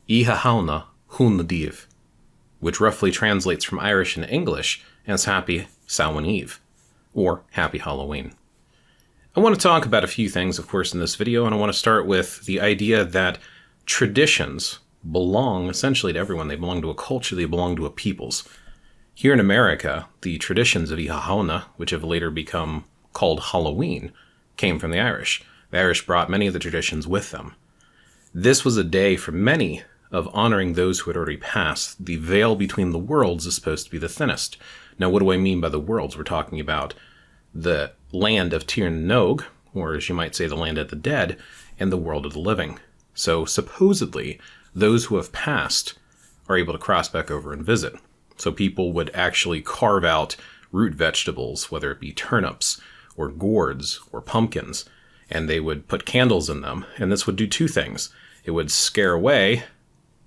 Oíche Shamhna Shona Daoibh, which roughly translates from Irish and English as Happy Samhain Eve, or Happy Halloween. I want to talk about a few things, of course, in this video, and I want to start with the idea that traditions belong essentially to everyone. They belong to a culture, they belong to a peoples. Here in America, the traditions of Oíche Shamhna, which have later become called Halloween, came from the Irish. The Irish brought many of the traditions with them. This was a day for many of honoring those who had already passed. The veil between the worlds is supposed to be the thinnest. Now, what do I mean by the worlds? We're talking about the land of Tír na nÓg, or as you might say, the land of the dead, and the world of the living. So supposedly, those who have passed are able to cross back over and visit. So people would actually carve out root vegetables, whether it be turnips or gourds or pumpkins, and they would put candles in them. And this would do two things. It would scare away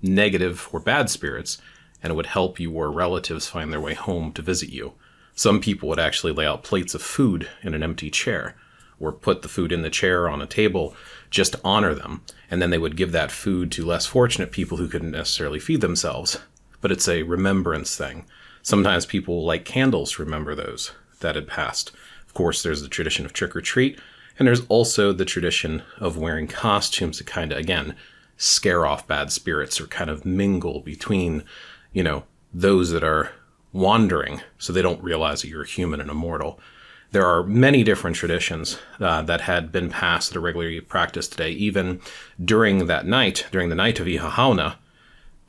negative or bad spirits, and it would help your relatives find their way home to visit you. Some people would actually lay out plates of food in an empty chair, or put the food in the chair on a table just to honor them. And then they would give that food to less fortunate people who couldn't necessarily feed themselves. But it's a remembrance thing. Sometimes people light candles to remember those that had passed. Of course, there's the tradition of trick or treat, and there's also the tradition of wearing costumes to kind of, again, scare off bad spirits or kind of mingle between, those that are wandering so they don't realize that you're human and immortal. There are many different traditions that had been passed that are regularly practiced today. Even during the night of Oíche Shamhna,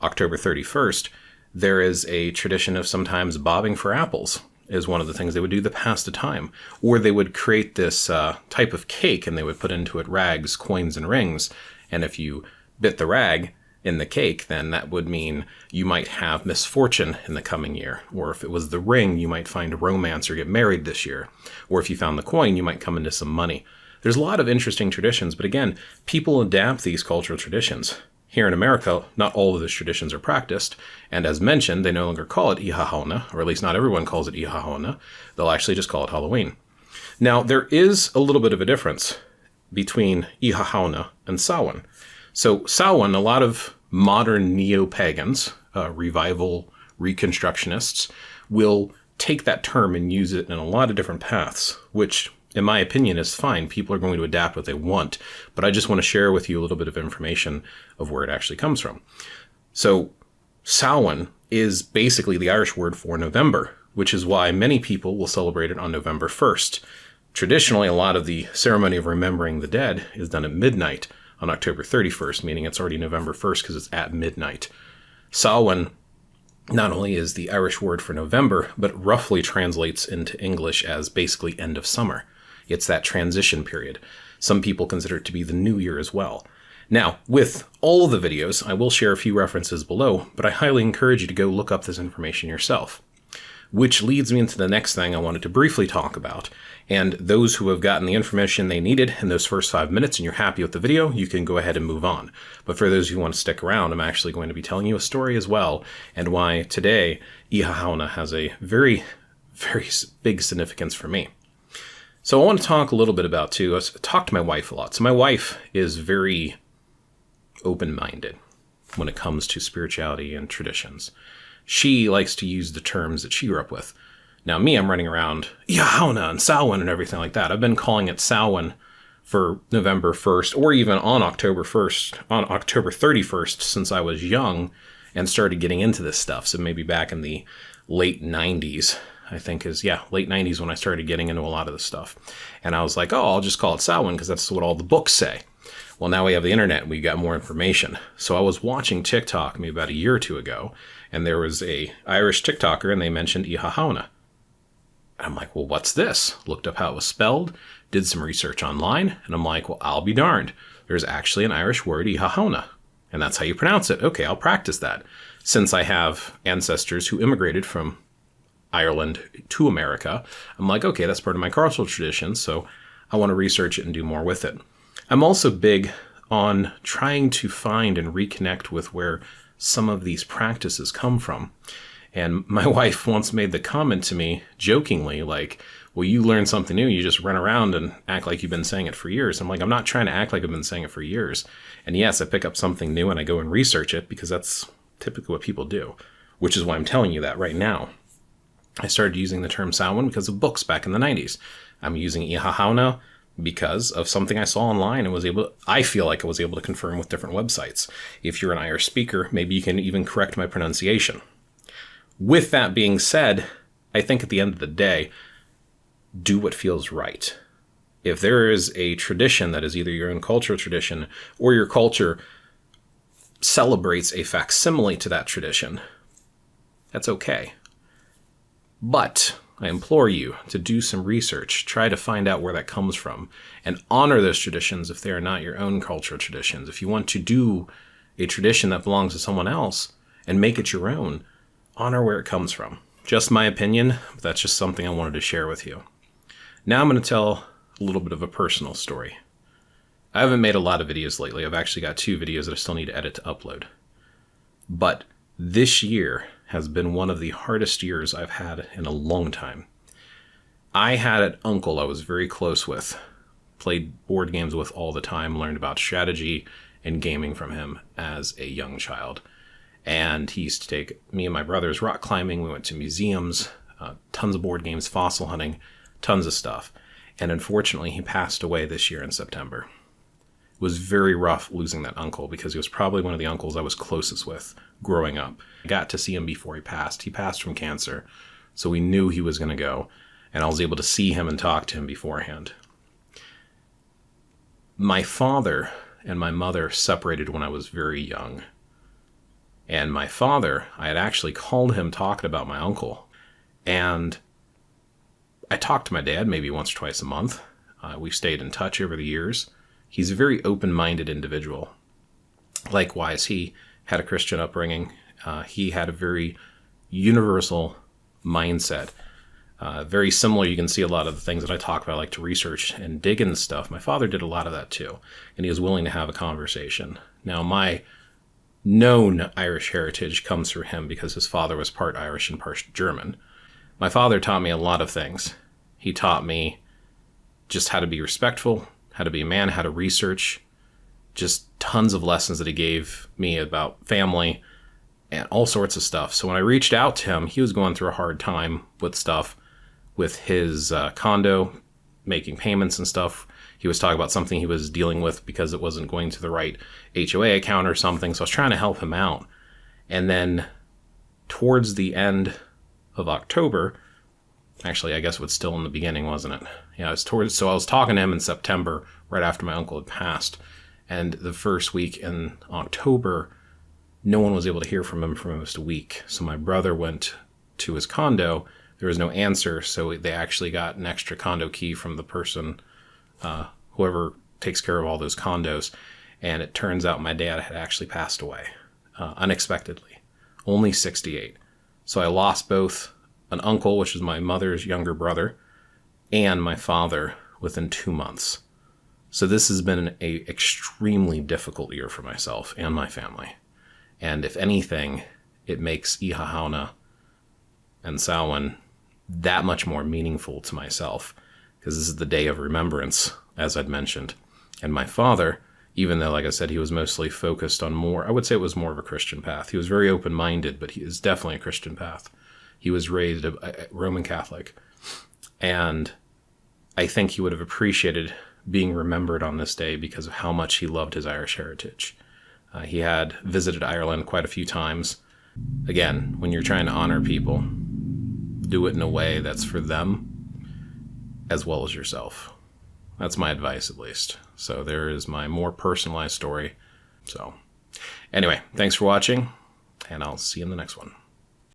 October 31st, there is a tradition of sometimes bobbing for apples is one of the things they would do to pass the time. Or they would create this type of cake and they would put into it rags, coins, and rings. And if you bit the rag in the cake, then that would mean you might have misfortune in the coming year. Or if it was the ring, you might find a romance or get married this year. Or if you found the coin, you might come into some money. There's a lot of interesting traditions, but again, people adapt these cultural traditions. Here in America, not all of those traditions are practiced, and as mentioned, they no longer call it Oíche Shamhna, or at least not everyone calls it Oíche Shamhna. They'll actually just call it Halloween. Now, there is a little bit of a difference between Oíche Shamhna and Samhain. So Samhain, a lot of modern neo-pagans, revival reconstructionists, will take that term and use it in a lot of different paths, which, in my opinion, is fine. People are going to adapt what they want, but I just want to share with you a little bit of information of where it actually comes from. So Samhain is basically the Irish word for November, which is why many people will celebrate it on November 1st. Traditionally, a lot of the ceremony of remembering the dead is done at midnight on October 31st, meaning it's already November 1st because it's at midnight. Samhain not only is the Irish word for November, but roughly translates into English as basically end of summer. It's that transition period. Some people consider it to be the new year as well. Now, with all of the videos, I will share a few references below, but I highly encourage you to go look up this information yourself. Which leads me into the next thing I wanted to briefly talk about. And those who have gotten the information they needed in those first 5 minutes and you're happy with the video, you can go ahead and move on. But for those who want to stick around, I'm actually going to be telling you a story as well, and why today Oíche Shamhna has a very, very big significance for me. So I want to talk a little bit about, too, I talk to my wife a lot. So my wife is very open-minded when it comes to spirituality and traditions. She likes to use the terms that she grew up with. Now me, I'm running around Oíche Shamhna and Samhain and everything like that. I've been calling it Samhain for November 1st or even on October 31st since I was young and started getting into this stuff. So maybe back in the late 90s, I think late 90s when I started getting into a lot of this stuff. And I was like, I'll just call it Samhain because that's what all the books say. Well, now we have the internet and we got more information. So I was watching TikTok maybe about a year or two ago, and there was a Irish TikToker and they mentioned Oíche Shamhna. And I'm like, well, what's this? Looked up how it was spelled, did some research online, and I'm like, well, I'll be darned. There's actually an Irish word, Oíche Shamhna, and that's how you pronounce it. Okay, I'll practice that. Since I have ancestors who immigrated from Ireland to America, I'm like, okay, that's part of my cultural tradition, so I want to research it and do more with it. I'm also big on trying to find and reconnect with where some of these practices come from. And my wife once made the comment to me, jokingly, like, well, you learn something new, you just run around and act like you've been saying it for years. I'm like, I'm not trying to act like I've been saying it for years. And yes, I pick up something new and I go and research it because that's typically what people do, which is why I'm telling you that right now. I started using the term Samhain because of books back in the 90s. I'm using Oíche Shamhna because of something I saw online and I feel like I was able to confirm with different websites. If you're an Irish speaker, maybe you can even correct my pronunciation. With that being said, I think at the end of the day, do what feels right. If there is a tradition that is either your own cultural tradition or your culture celebrates a facsimile to that tradition, that's okay. But I implore you to do some research, try to find out where that comes from, and honor those traditions if they are not your own cultural traditions. If you want to do a tradition that belongs to someone else and make it your own, honor where it comes from. Just my opinion, but that's just something I wanted to share with you. Now I'm going to tell a little bit of a personal story. I haven't made a lot of videos lately. I've actually got 2 videos that I still need to edit to upload. But this year has been one of the hardest years I've had in a long time. I had an uncle I was very close with, played board games with all the time, learned about strategy and gaming from him as a young child. And he used to take me and my brothers rock climbing. We went to museums, tons of board games, fossil hunting, tons of stuff. And unfortunately, he passed away this year in September. It was very rough losing that uncle because he was probably one of the uncles I was closest with growing up. I got to see him before he passed. He passed from cancer, so we knew he was going to go, and I was able to see him and talk to him beforehand. My father and my mother separated when I was very young. And my father, I had actually called him talking about my uncle. And I talked to my dad maybe once or twice a month. We stayed in touch over the years. He's a very open-minded individual. Likewise, he had a Christian upbringing. He had a very universal mindset. Very similar, you can see a lot of the things that I talk about, I like to research and dig into stuff. My father did a lot of that too, and he was willing to have a conversation. Now, my known Irish heritage comes through him because his father was part Irish and part German. My father taught me a lot of things. He taught me just how to be respectful, how to be a man, how to research, just tons of lessons that he gave me about family and all sorts of stuff. So when I reached out to him, he was going through a hard time with stuff with his condo, making payments and stuff. He was talking about something he was dealing with because it wasn't going to the right HOA account or something. So I was trying to help him out. And then towards the end of October, actually, I guess it was still in the beginning, wasn't it? Yeah, I was talking to him in September, right after my uncle had passed. And the first week in October, no one was able to hear from him for almost a week. So my brother went to his condo. There was no answer, so they actually got an extra condo key from the person, whoever takes care of all those condos. And it turns out my dad had actually passed away unexpectedly, only 68. So I lost both an uncle, which is my mother's younger brother, and my father within 2 months. So this has been an extremely difficult year for myself and my family. And if anything, it makes Oíche Shamhna and Samhain that much more meaningful to myself, because this is the day of remembrance, as I'd mentioned. And my father, even though, like I said, he was mostly focused on I would say it was more of a Christian path. He was very open-minded, but he is definitely a Christian path. He was raised a Roman Catholic. And I think he would have appreciated being remembered on this day because of how much he loved his Irish heritage. He had visited Ireland quite a few times. Again, when you're trying to honor people, do it in a way that's for them as well as yourself. That's my advice, at least. So there is my more personalized story. So anyway, thanks for watching, and I'll see you in the next one.